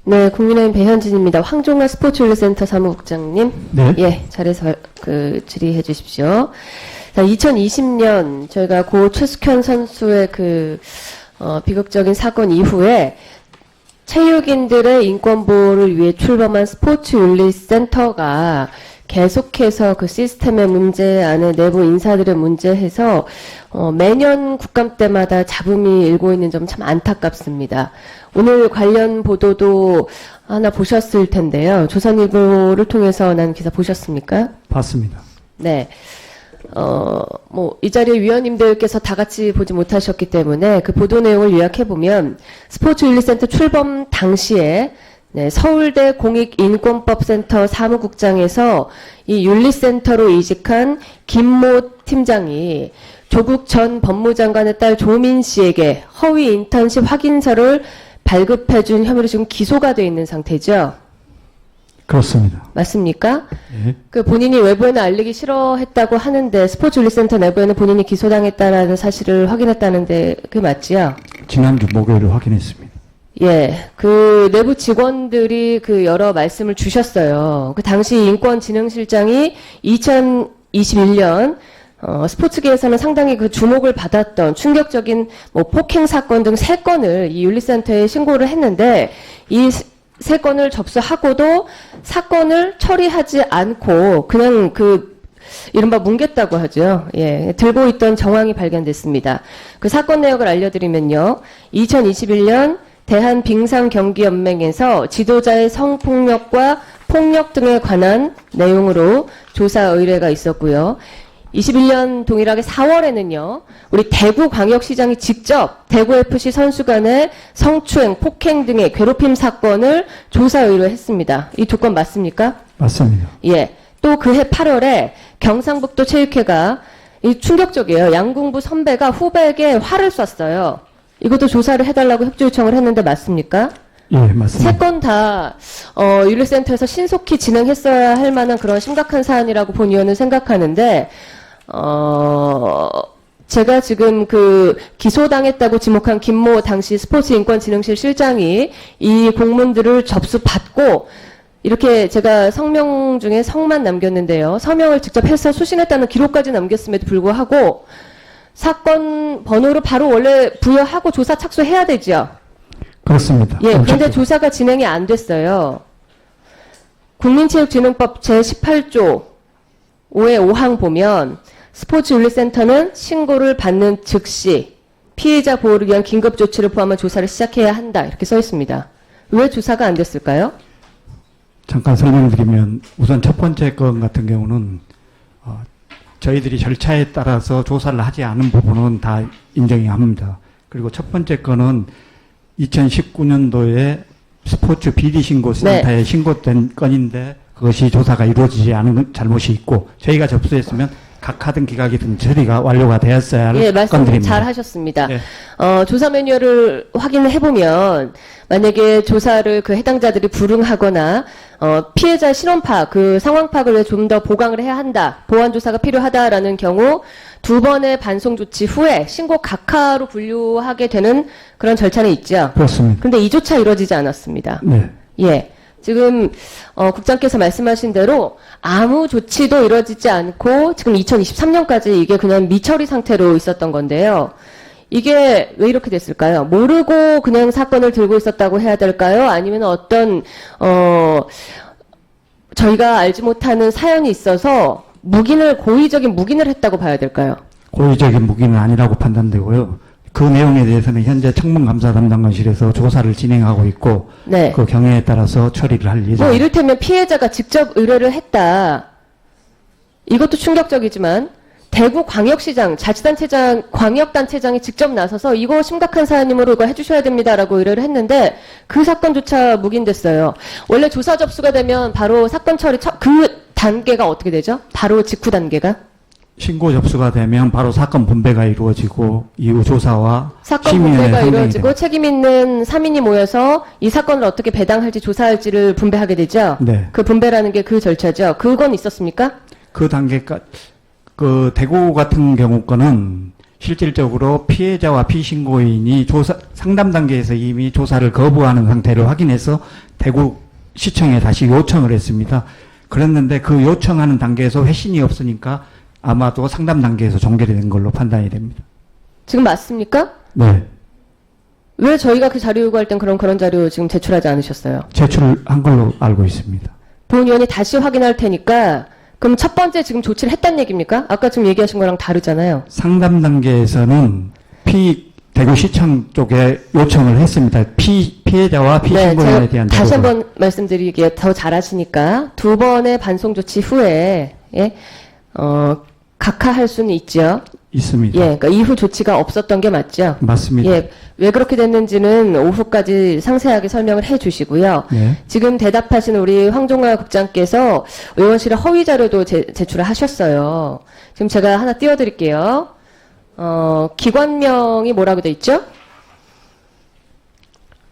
네, 국민의힘 배현진입니다. 황종아 스포츠윤리센터 사무국장님. 네. 예, 잘해서 질의해 주십시오. 자, 2020년 저희가 고 최숙현 선수의 비극적인 사건 이후에 체육인들의 인권 보호를 위해 출범한 스포츠윤리센터가 계속해서 그 시스템의 문제, 안에 내부 인사들의 문제 해서 매년 국감 때마다 잡음이 일고 있는 점 참 안타깝습니다. 오늘 관련 보도도 하나 보셨을 텐데요. 조선일보를 통해서 난 기사 보셨습니까? 봤습니다. 네. 이 자리에 위원님들께서 다 같이 보지 못하셨기 때문에 그 보도 내용을 요약해보면 스포츠윤리센터 출범 당시에 네, 서울대 공익인권법센터 사무국장에서 이 윤리센터로 이직한 김모 팀장이 조국 전 법무장관의 딸 조민 씨에게 허위 인턴십 확인서를 발급해준 혐의로 지금 기소가 되어 있는 상태죠? 그렇습니다. 맞습니까? 예. 본인이 외부에는 알리기 싫어했다고 하는데 스포츠윤리센터 내부에는 본인이 기소당했다는 사실을 확인했다는데 그게 맞지요? 지난주 목요일에 확인했습니다. 예, 내부 직원들이 여러 말씀을 주셨어요. 당시 인권진흥실장이 2021년 스포츠계에서는 상당히 주목을 받았던 충격적인 폭행 사건 등 3건을 이 윤리센터에 신고를 했는데 이 3건을 접수하고도 사건을 처리하지 않고 그냥 이른바 뭉갰다고 하죠. 예, 들고 있던 정황이 발견됐습니다. 그 사건 내역을 알려드리면요. 2021년 대한빙상경기연맹에서 지도자의 성폭력과 폭력 등에 관한 내용으로 조사 의뢰가 있었고요. 21년 동일하게 4월에는요. 우리 대구광역시장이 직접 대구FC 선수 간의 성추행, 폭행 등의 괴롭힘 사건을 조사 의뢰했습니다. 이 2건 맞습니까? 맞습니다. 예. 또 그해 8월에 경상북도 체육회가 이 충격적이에요. 양궁부 선배가 후배에게 활을 쐈어요. 이것도 조사를 해달라고 협조 요청을 했는데 맞습니까? 예, 맞습니다. 3건 다 윤리센터에서 신속히 진행했어야 할 만한 그런 심각한 사안이라고 본 의원은 생각하는데 제가 지금 기소당했다고 지목한 김모 당시 스포츠인권진흥실 실장이 이 공문들을 접수받고 이렇게 제가 성명 중에 성만 남겼는데요. 서명을 직접 해서 수신했다는 기록까지 남겼음에도 불구하고 사건 번호를 바로 원래 부여하고 조사 착수해야 되죠. 그렇습니다. 예, 그런데 조사가 진행이 안 됐어요. 국민체육진흥법 제18조 5의 5항 보면 스포츠윤리센터는 신고를 받는 즉시 피해자 보호를 위한 긴급조치를 포함한 조사를 시작해야 한다. 이렇게 써 있습니다. 왜 조사가 안 됐을까요? 잠깐 설명드리면 우선 첫 번째 건 같은 경우는 저희들이 절차에 따라서 조사를 하지 않은 부분은 다 인정이 합니다. 그리고 첫 번째 건은 2019년도에 스포츠 비리신고센터에 네. 신고된 건인데 그것이 조사가 이루어지지 않은 잘못이 있고 저희가 접수했으면 각하든 기각이든 처리가 완료가 되었어야 할 예, 말씀 건들입니다. 잘 하셨습니다. 예. 조사 매뉴얼을 확인을 해보면 만약에 조사를 해당자들이 불응하거나 피해자 신원 파악, 상황 파악을 좀 더 보강을 해야 한다, 보완 조사가 필요하다라는 경우 2번의 반송 조치 후에 신고 각하로 분류하게 되는 그런 절차는 있죠. 그렇습니다. 그런데 이조차 이루어지지 않았습니다. 네. 예. 지금 국장께서 말씀하신 대로 아무 조치도 이루어지지 않고 지금 2023년까지 이게 그냥 미처리 상태로 있었던 건데요. 이게 왜 이렇게 됐을까요? 모르고 그냥 사건을 들고 있었다고 해야 될까요? 아니면 어떤 저희가 알지 못하는 사연이 있어서 고의적인 묵인을 했다고 봐야 될까요? 고의적인 무기는 아니라고 판단되고요. 그 내용에 대해서는 현재 청문감사 담당관실에서 조사를 진행하고 있고 네. 그 경위에 따라서 처리를 할 예정입니다. 이를테면 피해자가 직접 의뢰를 했다. 이것도 충격적이지만 대구광역시장, 자치단체장, 광역단체장이 직접 나서서 이거 심각한 사안이므로 이거 해주셔야 됩니다라고 의뢰를 했는데 그 사건조차 묵인됐어요. 원래 조사 접수가 되면 바로 사건 처리, 단계가 어떻게 되죠? 바로 직후 단계가? 신고 접수가 되면 바로 사건 분배가 이루어지고 이후 조사와 사건 심의에 분배가 상정이 이루어지고 됩니다. 책임 있는 3인이 모여서 이 사건을 어떻게 배당할지 조사할지를 분배하게 되죠? 네. 그 분배라는 게 그 절차죠. 그건 있었습니까? 그 단계까지 그 대구 같은 경우 거는 실질적으로 피해자와 피신고인이 상담 단계에서 이미 조사를 거부하는 상태를 확인해서 대구시청에 다시 요청을 했습니다. 그랬는데 그 요청하는 단계에서 회신이 없으니까 아마도 상담 단계에서 종결이 된 걸로 판단이 됩니다. 지금 맞습니까? 네. 왜 저희가 그 자료 요구할 땐 그런 자료 지금 제출하지 않으셨어요? 제출한 걸로 알고 있습니다. 본 의원이 다시 확인할 테니까 그럼 첫 번째 지금 조치를 했단 얘기입니까? 아까 지금 얘기하신 거랑 다르잖아요. 상담 단계에서는 대구시청 쪽에 요청을 했습니다. 피해자와 피신고인에 제가 대한 다시 자료를. 한번 말씀드리기에 더 잘하시니까 두 번의 반송 조치 후에 각하할 수는 있죠. 있습니다. 예, 그러니까 이후 조치가 없었던 게 맞죠. 맞습니다. 예, 왜 그렇게 됐는지는 오후까지 상세하게 설명을 해주시고요. 네. 지금 대답하신 우리 황종화 국장께서 의원실에 허위 자료도 제출을 하셨어요. 지금 제가 하나 띄워드릴게요. 기관명이 뭐라고 돼 있죠?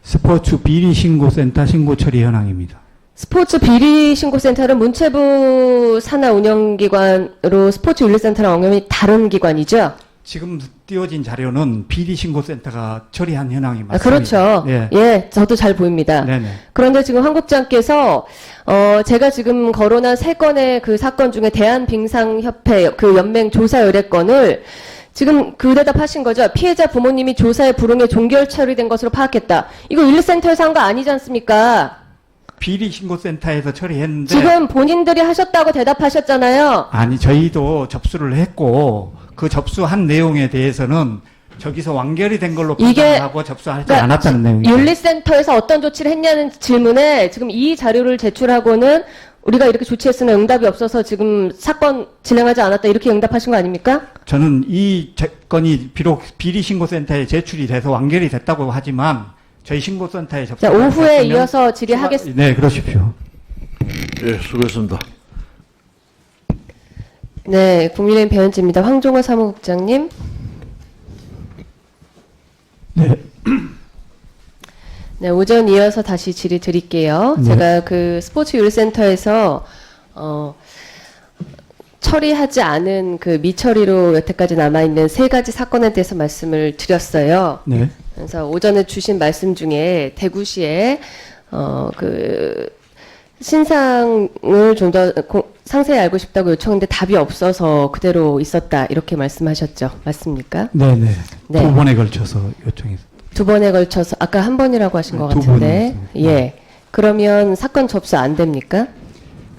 스포츠 비리 신고센터 신고 처리 현황입니다. 스포츠 비리 신고센터는 문체부 산하 운영기관으로 스포츠 윤리센터랑 엉염이 다른 기관이죠? 지금 띄워진 자료는 비리 신고센터가 처리한 현황이 맞습니다. 그렇죠. 예. 예, 저도 잘 보입니다. 네네. 그런데 지금 황 국장께서 제가 지금 거론한 3건의 그 사건 중에 대한빙상협회 그 연맹 조사 의뢰건을 지금 그 대답하신 거죠. 피해자 부모님이 조사에 불응해 종결 처리된 것으로 파악했다. 이거 윤리센터에서 한 거 아니지 않습니까? 비리 신고센터에서 처리했는데 지금 본인들이 하셨다고 대답하셨잖아요. 아니 저희도 접수를 했고 그 접수한 내용에 대해서는 저기서 완결이 된 걸로 이게 판단하고 접수하지 않았다는 내용이죠. 윤리센터에서 어떤 조치를 했냐는 질문에 지금 이 자료를 제출하고는 우리가 이렇게 조치했으나 응답이 없어서 지금 사건 진행하지 않았다 이렇게 응답하신 거 아닙니까? 저는 이 건이 비록 비리 신고센터에 제출이 돼서 완결이 됐다고 하지만 저희 신고센터에 접수. 자, 오후에 이어서 질의하겠습니다. 네, 그러십시오. 예, 수고했습니다. 네, 국민의힘 배현지입니다. 황종호 사무국장님. 네. 네, 오전 이어서 다시 질의 드릴게요. 네. 제가 그 스포츠 윤리센터에서 처리하지 않은 그 미처리로 여태까지 남아있는 3가지 사건에 대해서 말씀을 드렸어요. 네. 그래서 오전에 주신 말씀 중에 대구시에 그 신상을 좀 더 상세히 알고 싶다고 요청했는데 답이 없어서 그대로 있었다 이렇게 말씀하셨죠. 맞습니까? 네네. 네. 두 번에 걸쳐서 요청했습니다. 2번에 걸쳐서 아까 한 번이라고 하신 것 두 같은데 번이었습니다. 예. 그러면 사건 접수 안 됩니까?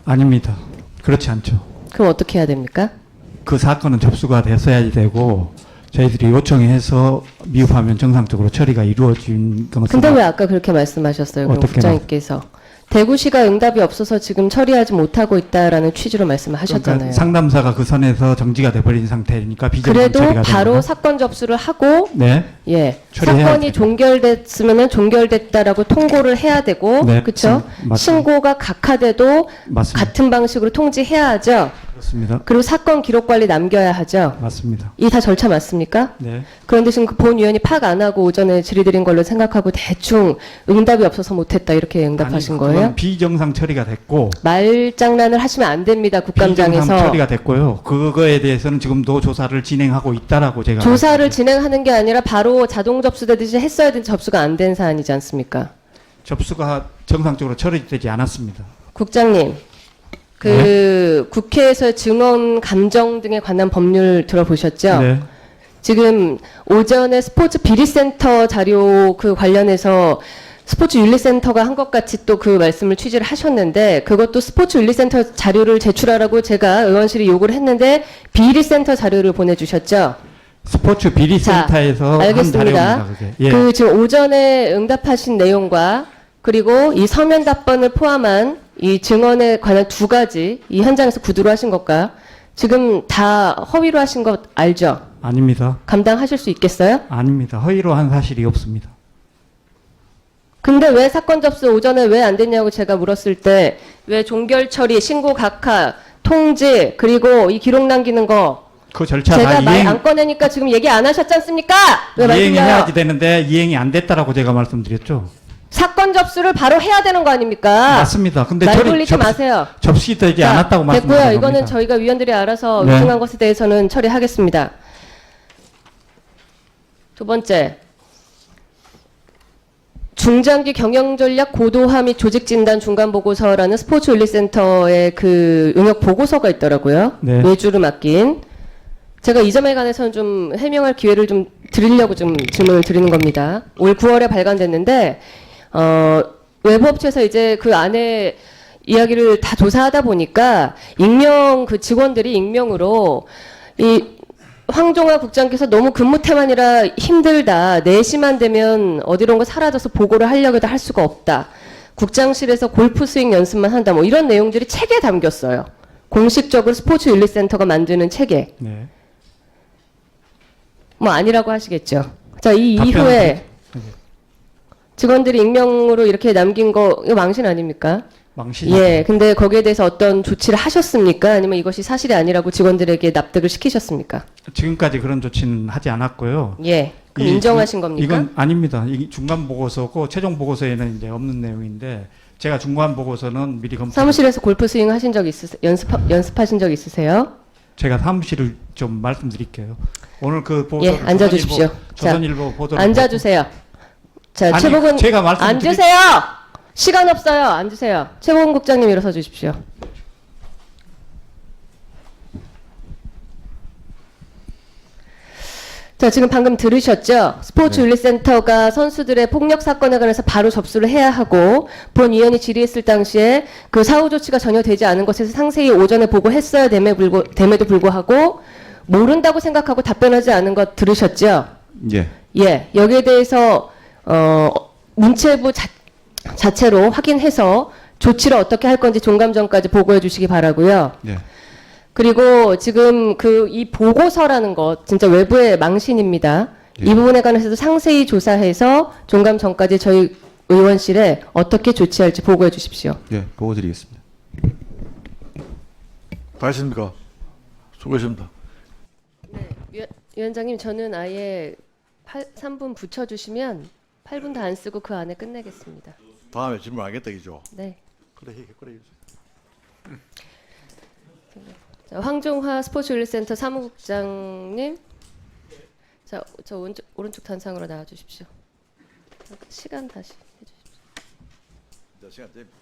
아닙니다. 그렇지 않죠. 그럼 어떻게 해야 됩니까? 그 사건은 접수가 됐어야 되고 저희들이 요청해서 미흡하면 정상적으로 처리가 이루어진 것은. 근데 왜 아까 그렇게 말씀하셨어요? 그럼 어떻게 국장님께서 대구시가 응답이 없어서 지금 처리하지 못하고 있다라는 취지로 말씀하셨잖아요. 그러니까 상담사가 그 선에서 정지가 돼버린 상태니까 비정상 그래도 처리가 바로 됩니다. 사건 접수를 하고 네. 예 처리해야 사건이 돼요. 종결됐으면은 종결됐다라고 통고를 해야 되고 네, 그렇죠? 맞습니다. 신고가 각하돼도 맞습니다. 같은 방식으로 통지해야 하죠. 그렇습니다. 그리고 사건 기록 관리 남겨야 하죠. 맞습니다. 이 다 절차 맞습니까? 네. 그런데 지금 그 본 위원이 파악 안 하고 오전에 질의드린 걸로 생각하고 대충 응답이 없어서 못했다 이렇게 응답하신 아니, 거예요? 그건 비정상 처리가 됐고 말장난을 하시면 안 됩니다. 비정상 국감장에서. 처리가 됐고요. 그거에 대해서는 지금도 조사를 진행하고 있다라고 제가 조사를 말씀드렸죠. 진행하는 게 아니라 바로 자동 접수되듯이 했어야 되는 접수가 안 된 사안이지 않습니까? 접수가 정상적으로 처리되지 않았습니다. 국장님, 그 국회에서 증언 감정 등에 관한 법률 들어보셨죠? 네. 지금 오전에 스포츠 비리센터 자료 그 관련해서 스포츠 윤리센터가 한 것 같이 또 그 말씀을 취재를 하셨는데 그것도 스포츠 윤리센터 자료를 제출하라고 제가 의원실이 요구를 했는데 비리센터 자료를 보내주셨죠? 스포츠 비리센터에서 한 알겠습니다. 자료입니다. 그게. 예. 그 지금 오전에 응답하신 내용과 그리고 이 서면 답변을 포함한 이 증언에 관한 2가지 이 현장에서 구두로 하신 것과 지금 다 허위로 하신 것 알죠? 아닙니다. 감당하실 수 있겠어요? 아닙니다. 허위로 한 사실이 없습니다. 근데 왜 사건 접수 오전에 왜 안 됐냐고 제가 물었을 때 왜 종결 처리, 신고 각하, 통지 그리고 이 기록 남기는 거 그 절차 제가 다 말 안 꺼내니까 지금 얘기 안 하셨지 않습니까? 왜 말씀해요? 이행해야지 되는데 이행이 안 됐다라고 제가 말씀드렸죠. 사건 접수를 바로 해야 되는 거 아닙니까? 맞습니다. 근데 말 돌리지 마세요. 접수되지 자, 않았다고 말씀드린 됐고요. 겁니다. 이거는 저희가 위원들이 알아서 네. 위중한 것에 대해서는 처리하겠습니다. 두 번째, 중장기 경영전략 고도화 및 조직진단 중간보고서라는 스포츠윤리센터의 그 용역 보고서가 있더라고요. 네. 외주를 맡긴. 제가 이 점에 관해서는 좀 해명할 기회를 좀 드리려고 좀 질문을 드리는 겁니다. 올 9월에 발간됐는데, 외부 업체에서 이제 그 안에 이야기를 다 조사하다 보니까 그 직원들이 익명으로 이 황종화 국장께서 너무 근무 태만이라 힘들다. 4시만 되면 어디론가 사라져서 보고를 하려고 해도 할 수가 없다. 국장실에서 골프 스윙 연습만 한다. 뭐 이런 내용들이 책에 담겼어요. 공식적으로 스포츠윤리센터가 만드는 책에. 네. 뭐 아니라고 하시겠죠. 자, 이 답변은 이후에 네. 직원들이 익명으로 이렇게 남긴 거 이거 망신 아닙니까? 망신. 예. 근데 거기에 대해서 어떤 조치를 하셨습니까? 아니면 이것이 사실이 아니라고 직원들에게 납득을 시키셨습니까? 지금까지 그런 조치는 하지 않았고요. 예. 그럼 이 인정하신 겁니까? 이건 아닙니다. 이 중간 보고서고 최종 보고서에는 이제 없는 내용인데 제가 중간 보고서는 미리 검토. 사무실에서 골프 스윙 하신 적 있으세요? 연습하신 적 있으세요? 제가 사무실을 좀 말씀드릴게요. 오늘 그 보도 예, 앉아주십시오. 조선일보 보도 앉아주세요. 자, 아니, 최복은 제가 앉으세요. 시간 없어요. 앉으세요. 최복은 국장님 일어서 주십시오. 자, 지금 방금 들으셨죠? 스포츠윤리센터가 선수들의 폭력 사건에 관해서 바로 접수를 해야 하고 본위원이 질의했을 당시에 그 사후 조치가 전혀 되지 않은 것에서 상세히 오전에 보고했어야 됨에도 불구하고 모른다고 생각하고 답변하지 않은 것 들으셨죠? 예. 예, 여기에 대해서 문체부 자체로 확인해서 조치를 어떻게 할 건지 종감전까지 보고해 주시기 바라고요. 예. 그리고 지금 이 보고서라는 것 진짜 외부의 망신입니다. 예. 이 부분에 관해서도 상세히 조사해서 종감전까지 저희 의원실에 어떻게 조치할지 보고해 주십시오. 예. 보고 드리겠습니다. 다 했습니까? 수고했습니다. 네, 위원장님 저는 아예 3분 붙여주시면 8분 다 안 쓰고 그 안에 끝내겠습니다. 다음에 질문 안 하겠다 이죠? 네. 그래 그래. 자, 황종화 스포츠윤리센터 사무국장님, 자, 저 오른쪽 단상으로 나와 주십시오. 시간 다시 해주십시오. 자, 시간 됩니다.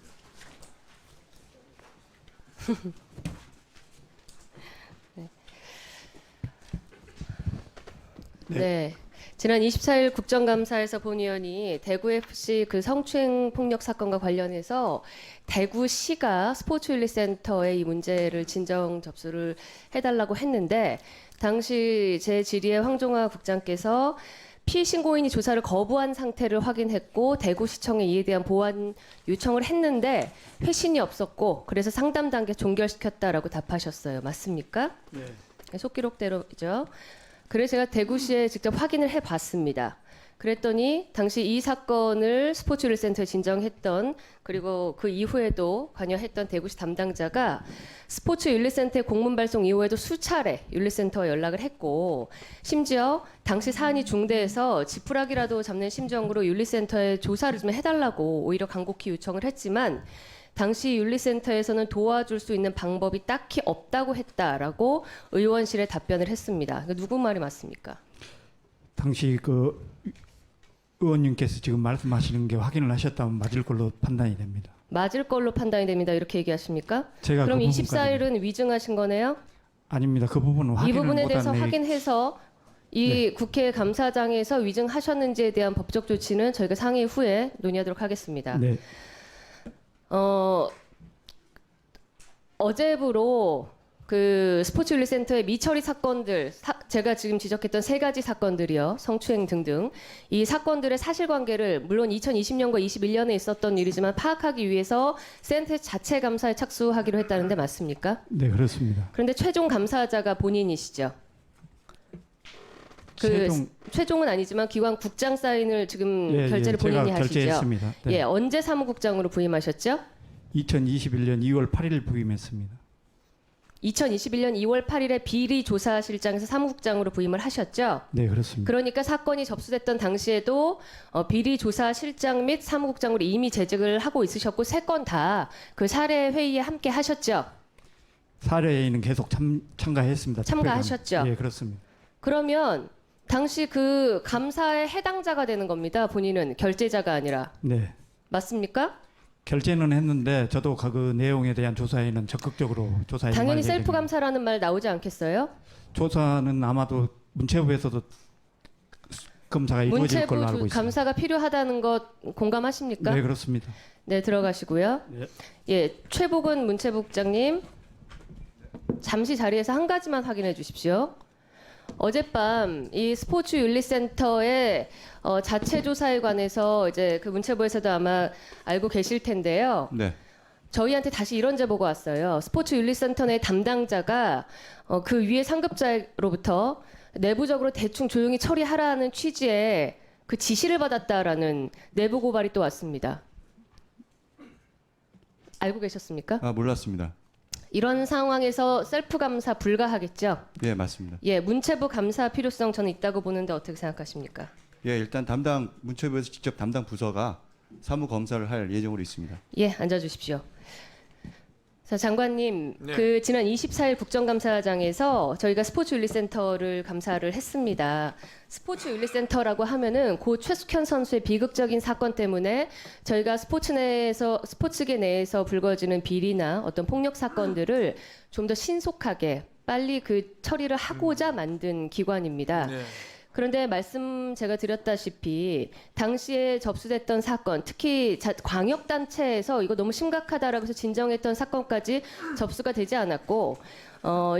네. 지난 24일 국정감사에서 본위원이 대구FC 그 성추행 폭력 사건과 관련해서 대구시가 스포츠윤리센터에 이 문제를 진정 접수를 해달라고 했는데 당시 제 질의에 황종화 국장께서 피신고인이 조사를 거부한 상태를 확인했고 대구시청에 이에 대한 보완 요청을 했는데 회신이 없었고 그래서 상담 단계 종결시켰다라고 답하셨어요. 맞습니까? 네. 속기록대로죠. 그래서 제가 대구시에 직접 확인을 해봤습니다. 그랬더니 당시 이 사건을 스포츠윤리센터에 진정했던 그리고 그 이후에도 관여했던 대구시 담당자가 스포츠윤리센터의 공문 발송 이후에도 수차례 윤리센터에 연락을 했고 심지어 당시 사안이 중대해서 지푸라기라도 잡는 심정으로 윤리센터에 조사를 좀 해달라고 오히려 간곡히 요청을 했지만 당시 윤리센터에서는 도와줄 수 있는 방법이 딱히 없다고 했다라고 의원실에 답변을 했습니다. 누구 말이 맞습니까? 당시 그 의원님께서 지금 말씀하시는 게 확인을 하셨다면 맞을 걸로 판단이 됩니다. 맞을 걸로 판단이 됩니다. 이렇게 얘기하십니까? 제가 그럼 그 24일은 위증하신 거네요? 아닙니다. 그 부분은 이 확인을 부분에 못한 대해서 내용. 확인해서 이 국회 감사장에서 위증하셨는지에 대한 법적 조치는 저희가 상의 후에 논의하도록 하겠습니다. 네. 어제부로 그 스포츠윤리센터의 미처리 사건들, 제가 지금 지적했던 3가지 사건들이요, 성추행 등등 이 사건들의 사실관계를 물론 2020년과 21년에 있었던 일이지만 파악하기 위해서 센터 자체 감사에 착수하기로 했다는데 맞습니까? 네, 그렇습니다. 그런데 최종 감사자가 본인이시죠? 최종은 아니지만 기관 국장 사인을 지금 결재를 본인이 제가 하시죠? 결재했습니다. 네. 예, 언제 사무국장으로 부임하셨죠? 2021년 2월 8일 부임했습니다. 2021년 2월 8일에 비리 조사실장에서 사무국장으로 부임을 하셨죠? 네, 그렇습니다. 그러니까 사건이 접수됐던 당시에도 비리 조사실장 및 사무국장으로 이미 재직을 하고 있으셨고 3건 다 그 사례 회의에 함께 하셨죠? 사례에는 계속 참가했습니다. 참가하셨죠? 예, 그렇습니다. 그러면 당시 그 감사의 해당자가 되는 겁니다. 본인은 결제자가 아니라. 네. 맞습니까? 결제는 했는데 저도 그 내용에 대한 조사에는 적극적으로 조사에 당연히 임할 셀프 예정입니다. 감사라는 말 나오지 않겠어요? 조사는 아마도 문체부에서도 검사가 이루어질 걸로 알고 문체부 있습니다. 감사가 필요하다는 것 공감하십니까? 네, 그렇습니다. 네, 들어가시고요. 네. 예, 최복은 문체부국장님 잠시 자리에서 한 가지만 확인해 주십시오. 어젯밤 이 스포츠윤리센터의 자체 조사에 관해서 이제 그 문체부에서도 아마 알고 계실 텐데요. 네. 저희한테 다시 이런 제보가 왔어요. 스포츠윤리센터 내 담당자가 그 위에 상급자로부터 내부적으로 대충 조용히 처리하라는 취지의 그 지시를 받았다라는 내부 고발이 또 왔습니다. 알고 계셨습니까? 아, 몰랐습니다. 이런 상황에서 셀프 감사 불가하겠죠? 예, 맞습니다. 예, 문체부 감사 필요성 저는 있다고 보는데 어떻게 생각하십니까? 예, 일단 문체부에서 직접 담당 부서가 사무 검사를 할 예정으로 있습니다. 예, 앉아주십시오. 자, 장관님, 네. 그 지난 24일 국정감사장에서 저희가 스포츠윤리센터를 감사를 했습니다. 스포츠윤리센터라고 하면은 고 최숙현 선수의 비극적인 사건 때문에 저희가 스포츠계 내에서 불거지는 비리나 어떤 폭력 사건들을 좀 더 신속하게 빨리 그 처리를 하고자 만든 기관입니다. 네. 그런데 말씀 제가 드렸다시피 당시에 접수됐던 사건, 특히 광역단체에서 이거 너무 심각하다라고 해서 진정했던 사건까지 접수가 되지 않았고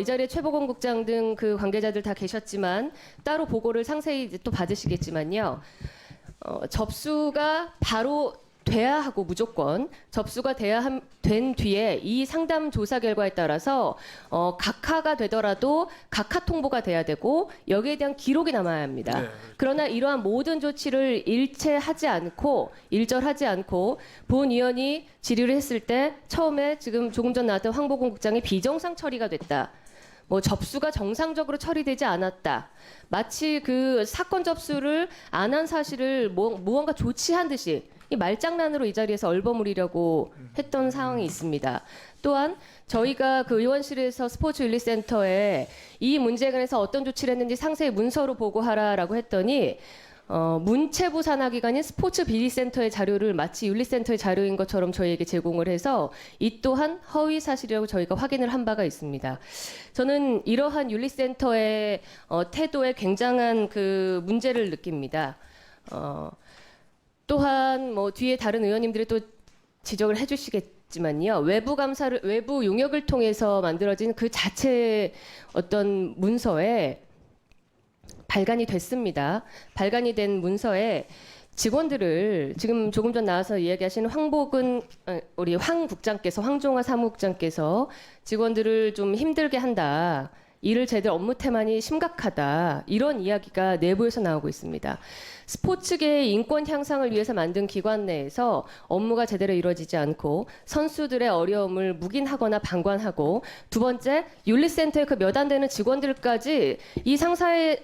이 자리에 최보건 국장 등 그 관계자들 다 계셨지만 따로 보고를 상세히 이제 또 받으시겠지만요. 접수가 바로 돼야 하고 무조건 접수가 된 뒤에 이 상담 조사 결과에 따라서 각하가 되더라도 각하 통보가 돼야 되고 여기에 대한 기록이 남아야 합니다. 네. 그러나 이러한 모든 조치를 일절하지 않고 본 의원이 질의를 했을 때 처음에 지금 조금 전 나왔던 황보건 국장의 비정상 처리가 됐다. 뭐 접수가 정상적으로 처리되지 않았다. 마치 그 사건 접수를 안 한 사실을 무언가 조치한 듯이 이 말장난으로 이 자리에서 얼버무리려고 했던 상황이 있습니다. 또한 저희가 그 의원실에서 스포츠윤리센터에 이 문제에 관해서 어떤 조치를 했는지 상세히 문서로 보고하라라고 했더니 문체부 산하기관인 스포츠비리센터의 자료를 마치 윤리센터의 자료인 것처럼 저희에게 제공을 해서 이 또한 허위 사실이라고 저희가 확인을 한 바가 있습니다. 저는 이러한 윤리센터의 태도에 굉장한 그 문제를 느낍니다. 또한 뭐 뒤에 다른 의원님들이 또 지적을 해주시겠지만요. 외부 용역을 통해서 만들어진 그 자체 어떤 문서에 발간이 됐습니다. 발간이 된 문서에 직원들을 지금 조금 전 나와서 이야기하신 우리 황종화 사무국장께서 직원들을 좀 힘들게 한다. 일을 제대로 업무 태만이 심각하다. 이런 이야기가 내부에서 나오고 있습니다. 스포츠계의 인권 향상을 위해서 만든 기관 내에서 업무가 제대로 이루어지지 않고 선수들의 어려움을 묵인하거나 방관하고 두 번째 윤리센터의 그 몇 안 되는 직원들까지 이 상사로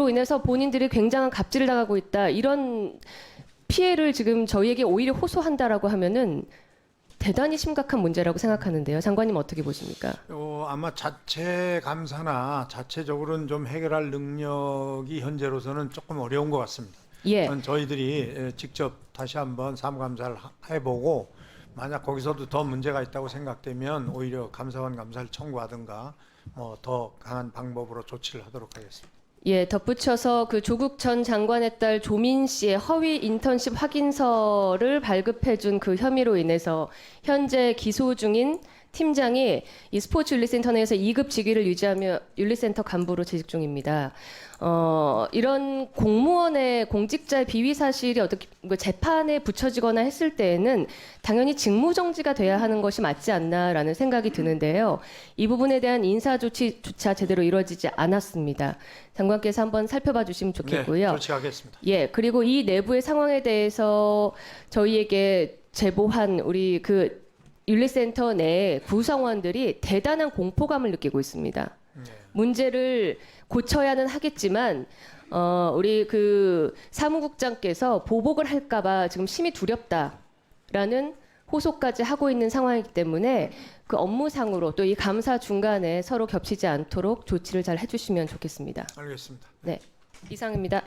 인해서 본인들이 굉장한 갑질을 당하고 있다. 이런 피해를 지금 저희에게 오히려 호소한다라고 하면은 대단히 심각한 문제라고 생각하는데요. 장관님 어떻게 보십니까? 아마 자체 감사나 자체적으로는 좀 해결할 능력이 현재로서는 조금 어려운 것 같습니다. 예. 저희들이 직접 다시 한번 사무감사를 해보고 만약 거기서도 더 문제가 있다고 생각되면 오히려 감사원 감사를 청구하든가 뭐 더 강한 방법으로 조치를 하도록 하겠습니다. 예, 덧붙여서 그 조국 전 장관의 딸 조민 씨의 허위 인턴십 확인서를 발급해준 그 혐의로 인해서 현재 기소 중인 팀장이 이 스포츠 윤리센터 내에서 2급 직위를 유지하며 윤리센터 간부로 재직 중입니다. 이런 공무원의 공직자의 비위 사실이 어떻게 재판에 붙여지거나 했을 때에는 당연히 직무정지가 돼야 하는 것이 맞지 않나라는 생각이 드는데요. 이 부분에 대한 인사조치조차 제대로 이루어지지 않았습니다. 장관께서 한번 살펴봐 주시면 좋겠고요. 네, 조치하겠습니다. 예, 그리고 이 내부의 상황에 대해서 저희에게 제보한 우리 그 윤리센터 내 구성원들이 대단한 공포감을 느끼고 있습니다. 문제를 고쳐야는 하겠지만 우리 그 사무국장께서 보복을 할까봐 지금 심히 두렵다라는 호소까지 하고 있는 상황이기 때문에 그 업무상으로 또 이 감사 중간에 서로 겹치지 않도록 조치를 잘 해주시면 좋겠습니다. 알겠습니다. 네. 이상입니다.